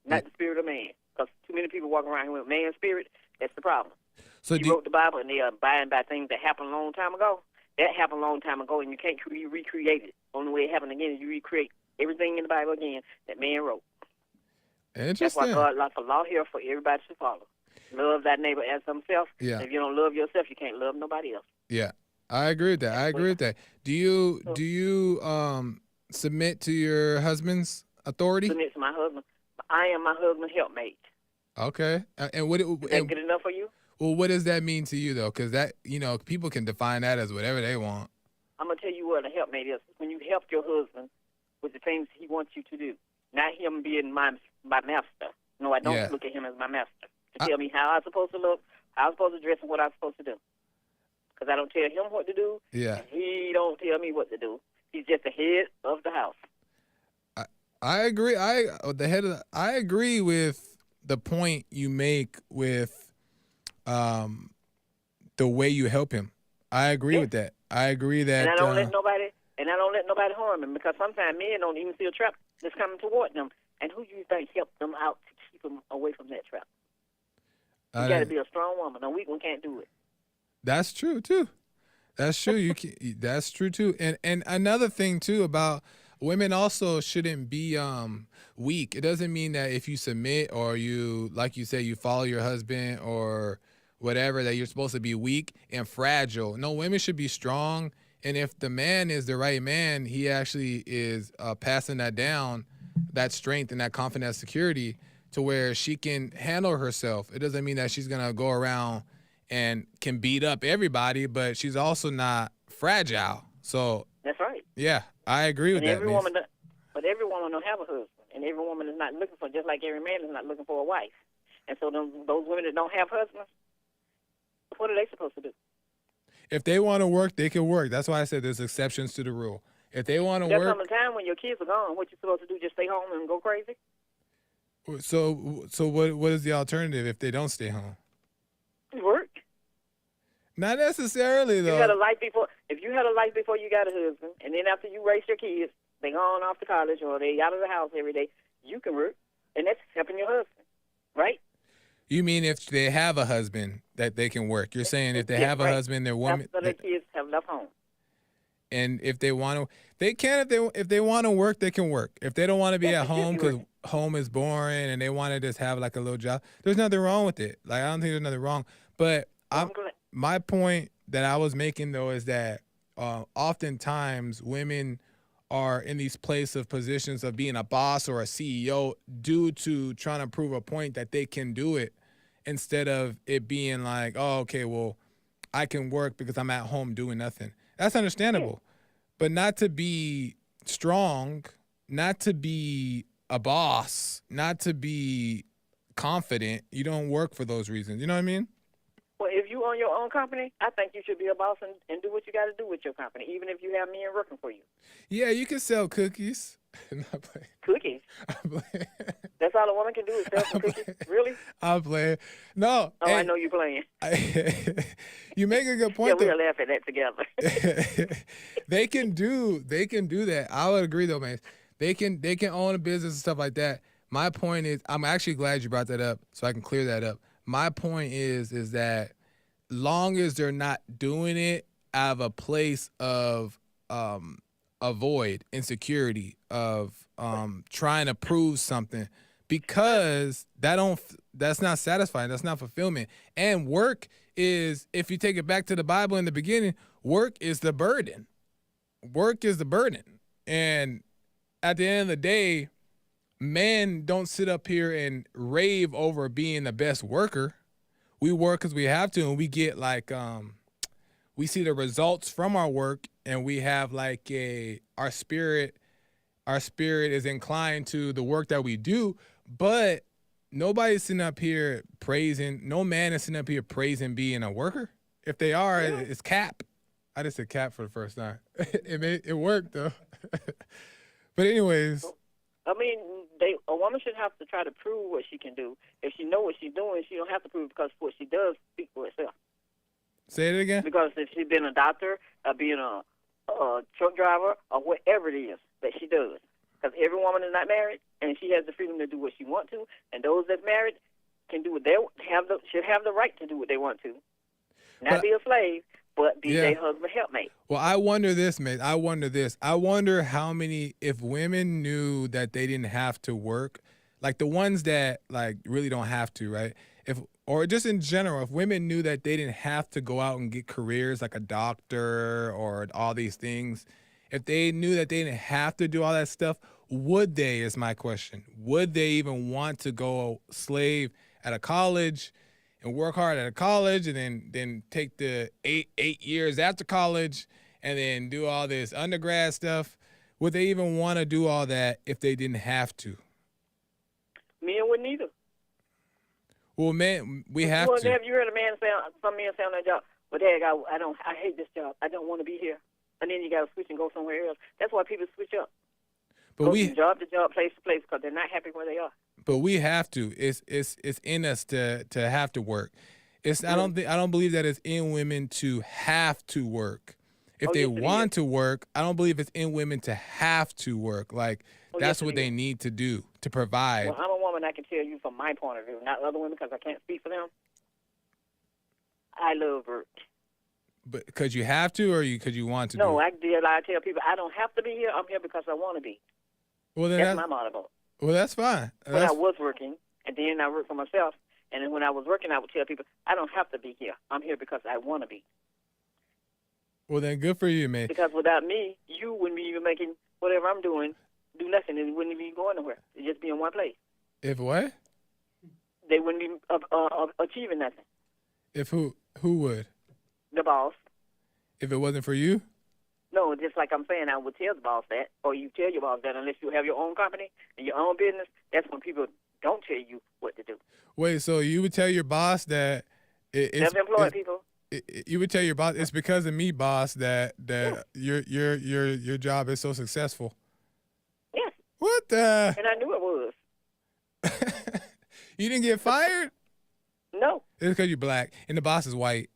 not the spirit of man. Because too many people walk around with man's spirit. That's the problem. So he wrote the Bible, and they are buying by things that happened a long time ago. That happened a long time ago, and you can't recreate it. Only way it happened again is you recreate everything in the Bible again that man wrote. Interesting. That's why God left a law here for everybody to follow. Love thy neighbor as himself. Yeah. And if you don't love yourself, you can't love nobody else. Yeah, I agree with that. Do you submit to your husband's authority? Submit to my husband. I am my husband's helpmate. Okay. And Is that good enough for you? Well, what does that mean to you though? Because that people can define that as whatever they want. I'm gonna tell you what a helpmate is. When you help your husband with the things he wants you to do, not him being my master. No, I don't look at him as my master to tell me how I'm supposed to look, how I'm supposed to dress, and what I'm supposed to do. Because I don't tell him what to do. Yeah. And he don't tell me what to do. He's just the head of the house. I agree. I agree with the point you make with the way you help him. I agree with that. I agree that. And I don't let nobody harm him because sometimes men don't even see a trap that's coming toward them. And who do you think helped them out to keep them away from that trap? You got to be a strong woman. A weak one can't do it. That's true too. That's true. That's true too. And another thing too about women also shouldn't be weak. It doesn't mean that if you submit or you, like you say, you follow your husband or whatever, that you're supposed to be weak and fragile. No, women should be strong. And if the man is the right man, he actually is passing that down, that strength and that confidence, security, to where she can handle herself. It doesn't mean that she's gonna go around and can beat up everybody, but she's also not fragile. So that's right. Yeah, I agree with that. But every woman don't have a husband, and every woman is not looking for, just like every man is not looking for a wife. And so those women that don't have husbands, What are they supposed to do? If they want to work, they can work. That's why I said there's exceptions to the rule. If they want to There's work, some time when your kids are gone. What you supposed to do? Just stay home and go crazy? so what is the alternative if they don't stay home? Work. Not necessarily though. You had a life before. If you had a life before you got a husband, and then after you raise your kids, they gone off to college or they out of the house every day, you can work, and that's helping your husband, right? You mean if they have a husband that they can work? You're saying if they have a right. husband, their woman, After their kids have left home. and if they want to, they can. If they want to work, they can work. If they don't want to be at home because home is boring and they want to just have like a little job, there's nothing wrong with it. Like I don't think there's nothing wrong. But my point that I was making though is that oftentimes women are in these place of positions of being a boss or a CEO due to trying to prove a point that they can do it instead of it being like, oh, okay, well, I can work because I'm at home doing nothing. That's understandable. But not to be strong, not to be a boss, not to be confident. You don't work for those reasons. You know what I mean? Well, if you own your own company, I think you should be a boss and do what you got to do with your company, even if you have men working for you. Yeah, you can sell cookies. Not playing. Cookies? I'm playing. That's all a woman can do is sell some cookies? Really? I'm playing. No. Oh, hey, I know you're playing. You make a good point. Yeah, we'll laugh at that together. They can do that. I would agree though, man. They can own a business and stuff like that. My point is, I'm actually glad you brought that up so I can clear that up. My point is that long as they're not doing it out of a place of avoid insecurity of trying to prove something, because that's not satisfying, that's not fulfillment. And work is, if you take it back to the Bible in the beginning, work is the burden. Work is the burden. And at the end of the day, men don't sit up here and rave over being the best worker. We work because we have to, and we get like we see the results from our work, and we have like our spirit is inclined to the work that we do. But nobody's sitting up here praising. No man is sitting up here praising being a worker. If they are, it's cap. I just said cap for the first time. It worked though. But anyways. I mean, a woman should have to try to prove what she can do. If she know what she's doing, she don't have to prove, because what she does speak for itself. Say it again? Because if she's been a doctor, or being a truck driver, or whatever it is that she does. Because every woman is not married, and she has the freedom to do what she wants to, and those that's married can do what they should have the right to do what they want to. Not be a slave, but be their husband helpmate. Well, I wonder this, mate. I wonder how many, if women knew that they didn't have to work, like the ones that like really don't have to, right? Or just in general, if women knew that they didn't have to go out and get careers like a doctor or all these things, if they knew that they didn't have to do all that stuff, would they, is my question. Would they even want to go slave at a college and work hard at a college, and then take the eight years after college and then do all this undergrad stuff? Would they even want to do all that if they didn't have to? Men wouldn't either. Well, man, we have to. Have you heard some men say on their job, well, Dad, I hate this job. I don't want to be here. And then you got to switch and go somewhere else. That's why people switch up. But go from job to job, place to place, because they're not happy where they are. But we have to. It's in us to have to work. I don't believe that it's in women to have to work. If they want to work, I don't believe it's in women to have to work. Like that's what they need to do to provide. Well, I'm a woman. I can tell you from my point of view, not other women, because I can't speak for them. I love work. But because you have to, or because you want to? No, do it? I tell people I don't have to be here. I'm here because I want to be. Well, then that's my motto. Well, that's fine. When I was working, and then I worked for myself, and then when I was working, I would tell people, I don't have to be here. I'm here because I want to be. Well, then good for you, man. Because without me, you wouldn't be even making whatever I'm doing, do nothing, and it wouldn't be going nowhere. It'd just be in one place. If what? They wouldn't be achieving nothing. If who would? The boss. If it wasn't for you? No, just like I'm saying, I would tell the boss that, or you tell your boss that, unless you have your own company and your own business. That's when people don't tell you what to do. Wait, so you would tell your boss that self-employed people. You would tell your boss, it's because of me, boss, that your job is so successful. Yes. What the? And I knew it was. You didn't get fired? No. It's because you're black and the boss is white.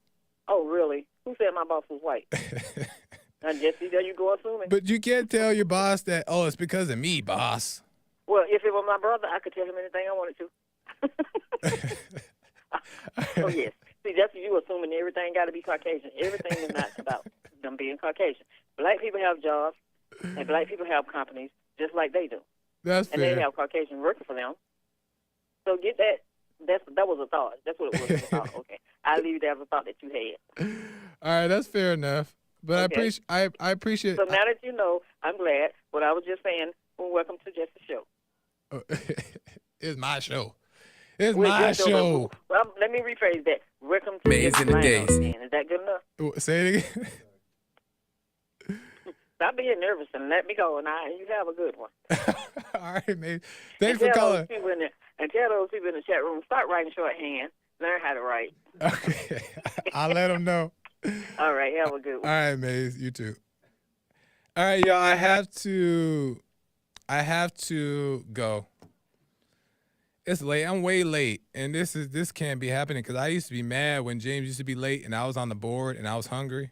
Oh, really? Who said my boss was white? And Jesse, there you go assuming. But you can't tell your boss that, oh, it's because of me, boss. Well, if it were my brother, I could tell him anything I wanted to. Oh, yes. See, that's you assuming everything got to be Caucasian. Everything is not about them being Caucasian. Black people have jobs, and black people have companies just like they do. That's and fair. they have Caucasian working for them. So get that. That was a thought. That's what it was. A thought. Okay. I leave that as a thought that you had. All right, that's fair enough. But Okay. I appreciate. So now that you know, I'm glad. What I was just saying, well, welcome to Just the Show. It's my show. It's Well, my your show. Well, let me rephrase that. Welcome to Maze Just in the My Days. House. Is that good enough? Say it again. Stop being nervous and let me go, and you have a good one. All right, man. Thanks And for tell those calling. people in there, and tell those people in the chat room, start writing shorthand. Learn how to write. Okay. I'll let them know. All right, have a good All one. right, Maze. You too. All right, y'all. I have to go. It's late. I'm way late, and this can't be happening because I used to be mad when James used to be late, and I was on the board, and I was hungry,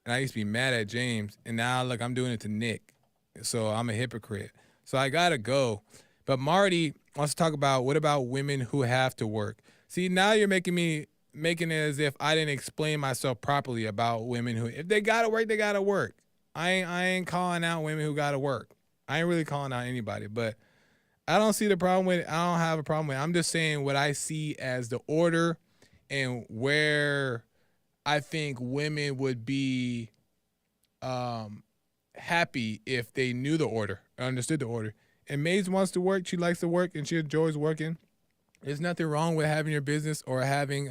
and I used to be mad at James, and now look, I'm doing it to Nick, so I'm a hypocrite. So I gotta go. But Marty wants to talk about what about women who have to work. See, now you're making it as if I didn't explain myself properly about women who, if they gotta work, they gotta work. I ain't calling out women who gotta work. I ain't really calling out anybody, but I don't see the problem with it. I don't have a problem with it. I'm just saying what I see as the order and where I think women would be happy if they knew the order, understood the order. And Maze wants to work. She likes to work, and she enjoys working. There's nothing wrong with having your business or having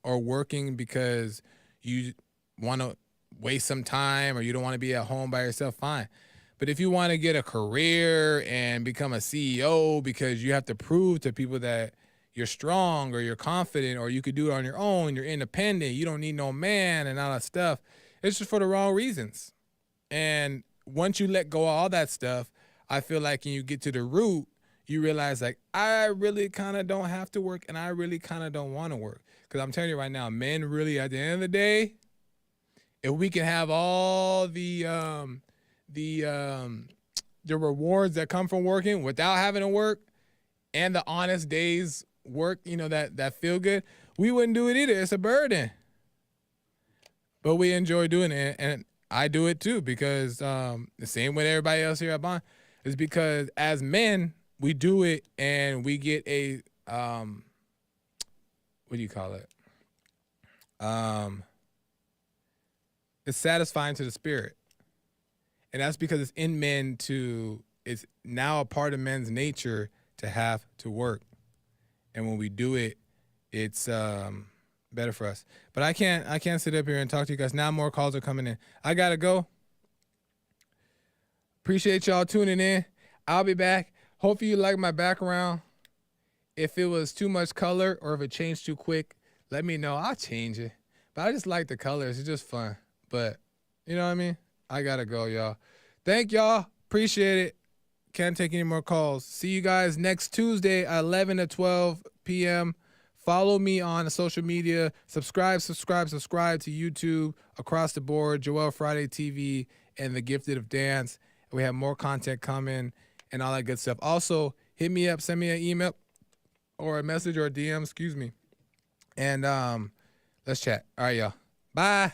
or working because you want to waste some time or you don't want to be at home by yourself. Fine. But if you want to get a career and become a CEO because you have to prove to people that you're strong or you're confident or you could do it on your own, you're independent, you don't need no man and all that stuff, it's just for the wrong reasons. And once you let go of all that stuff, I feel like when you get to the root, you realize like, I really kind of don't have to work and I really kind of don't want to work. Because I'm telling you right now, men really at the end of the day, if we can have all the rewards that come from working without having to work and the honest days work, that feel good, we wouldn't do it either. It's a burden. But we enjoy doing it. And I do it too because the same with everybody else here at Bond is because as men, we do it and we get a, what do you call it? It's satisfying to the spirit. And that's because it's in men it's now a part of men's nature to have to work. And when we do it, it's better for us. But I can't sit up here and talk to you guys. Now more calls are coming in. I gotta go. Appreciate y'all tuning in. I'll be back. Hopefully you like my background. If it was too much color or if it changed too quick, let me know. I'll change it. But I just like the colors. It's just fun. But you know what I mean? I gotta go, y'all. Thank y'all. Appreciate it. Can't take any more calls. See you guys next Tuesday at 11 to 12 p.m. Follow me on social media. Subscribe to YouTube across the board, Joel Friday TV and The Gifted of Dance. We have more content coming and all that good stuff. Also, hit me up, send me an email or a message or a DM, and let's chat. All right, y'all. Bye.